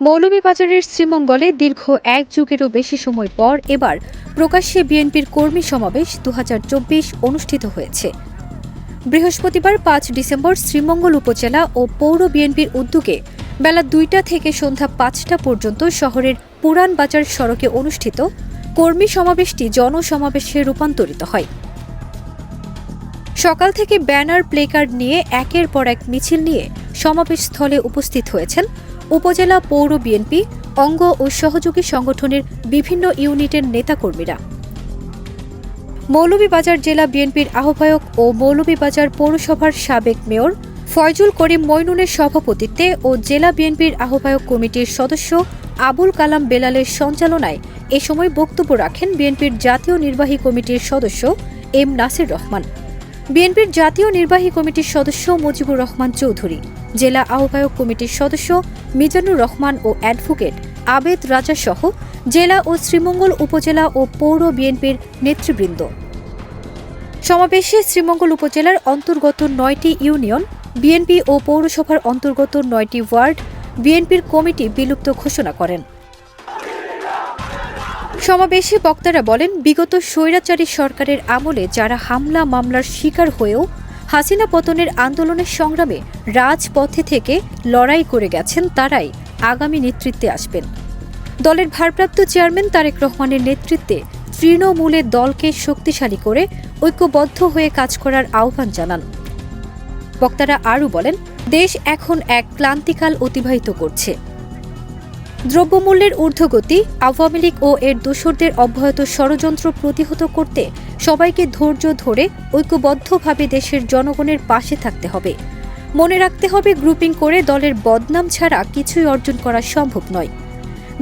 মৌলভীবাজারের শ্রীমঙ্গলে দীর্ঘ এক যুগেরও বেশি সময় পর এবার প্রকাশ্যে বিএনপির কর্মী সমাবেশ ২০২৪ অনুষ্ঠিত হয়েছে। বৃহস্পতিবার ৫ ডিসেম্বর শ্রীমঙ্গল উপজেলা ও পৌর বিএনপির উদ্যোগে বেলা ২টা থেকে সন্ধ্যা ৫টা পর্যন্ত শহরের পুরান বাজার সড়কে অনুষ্ঠিত কর্মী সমাবেশটি জনসমাবেশে রূপান্তরিত হয়। সকাল থেকে ব্যানার প্লেকার্ড নিয়ে একের পর এক মিছিল নিয়ে সমাবেশস্থলে উপস্থিত হয়েছেন উপজেলা পৌর বিএনপি অঙ্গ ও সহযোগী সংগঠনের বিভিন্ন ইউনিটের নেতাকর্মীরা। মৌলভীবাজার জেলা বিএনপির আহ্বায়ক ও মৌলভীবাজার পৌরসভার সাবেক মেয়র ফয়জুল করিম মইনুনের সভাপতিত্বে ও জেলা বিএনপির আহ্বায়ক কমিটির সদস্য আবুল কালাম বেলালের সঞ্চালনায় এ সময় বক্তব্য রাখেন বিএনপির জাতীয় নির্বাহী কমিটির সদস্য এম নাসির রহমান, বিএনপির জাতীয় নির্বাহী কমিটির সদস্য মুজিবুর রহমান চৌধুরী, জেলা আহ্বায়ক কমিটির সদস্য মিজানুর রহমান ও অ্যাডভোকেট আবেদ রাজা সহ জেলা ও শ্রীমঙ্গল উপজেলা ও পৌর বিএনপির নেতৃবৃন্দ। সমাবেশে শ্রীমঙ্গল উপজেলার অন্তর্গত ৯টি ইউনিয়ন বিএনপি ও পৌরসভার অন্তর্গত ৯টি ওয়ার্ড বিএনপির কমিটি বিলুপ্ত ঘোষণা করেন। সমাবেশে বক্তারা বলেন, বিগত স্বৈরাচারী সরকারের আমলে যারা হামলা মামলার শিকার হয়েও হাসিনা পতনের আন্দোলনের সংগ্রামে রাজপথে থেকে লড়াই করে গেছেন তারাই আগামী নেতৃত্বে আসবেন। দলের ভারপ্রাপ্ত চেয়ারম্যান তারেক রহমানের নেতৃত্বে তৃণমূলে দলকে শক্তিশালী করে ঐক্যবদ্ধ হয়ে কাজ করার আহ্বান জানান। বক্তারা আরও বলেন, দেশ এখন এক ক্লান্তিকাল অতিবাহিত করছে। দ্রব্যমূল্যের ঊর্ধ্বগতি, আওয়ামী লীগ ও এর দোসরদের অব্যাহত ষড়যন্ত্র প্রতিহত করতে সবাইকে ধৈর্য ধরে ঐক্যবদ্ধভাবে দেশের জনগণের পাশে থাকতে হবে। মনে রাখতে হবে, গ্রুপিং করে দলের বদনাম ছাড়া কিছুই অর্জন করা সম্ভব নয়।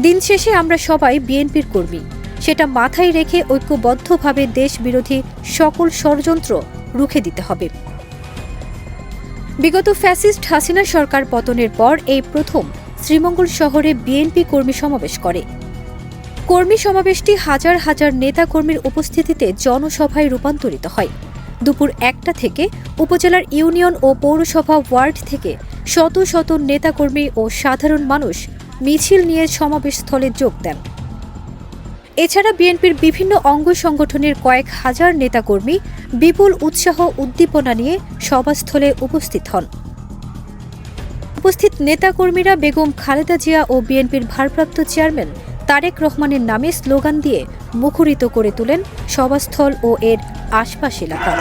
দিন শেষে আমরা সবাই বিএনপির কর্মী, সেটা মাথায় রেখে ঐক্যবদ্ধভাবে দেশ বিরোধী সকল ষড়যন্ত্র রুখে দিতে হবে। বিগত ফ্যাসিস্ট হাসিনা সরকার পতনের পর এই প্রথম শ্রীমঙ্গল শহরে বিএনপি কর্মী সমাবেশ করে। কর্মী সমাবেশটি হাজার হাজার নেতাকর্মীর উপস্থিতিতে জনসভায় রূপান্তরিত হয়। দুপুর ১টা থেকে উপজেলার ইউনিয়ন ও পৌরসভা ওয়ার্ড থেকে শত শত নেতাকর্মী ও সাধারণ মানুষ মিছিল নিয়ে সমাবেশস্থলে যোগ দেন। এছাড়া বিএনপির বিভিন্ন অঙ্গ সংগঠনের কয়েক হাজার নেতাকর্মী বিপুল উৎসাহ উদ্দীপনা নিয়ে সভাস্থলে উপস্থিত হন। উপস্থিত নেতাকর্মীরা বেগম খালেদা জিয়া ও বিএনপির ভারপ্রাপ্ত চেয়ারম্যান তারেক রহমানের নামে স্লোগান দিয়ে মুখরিত করে তোলেন সভাস্থল ও এর আশপাশ এলাকা।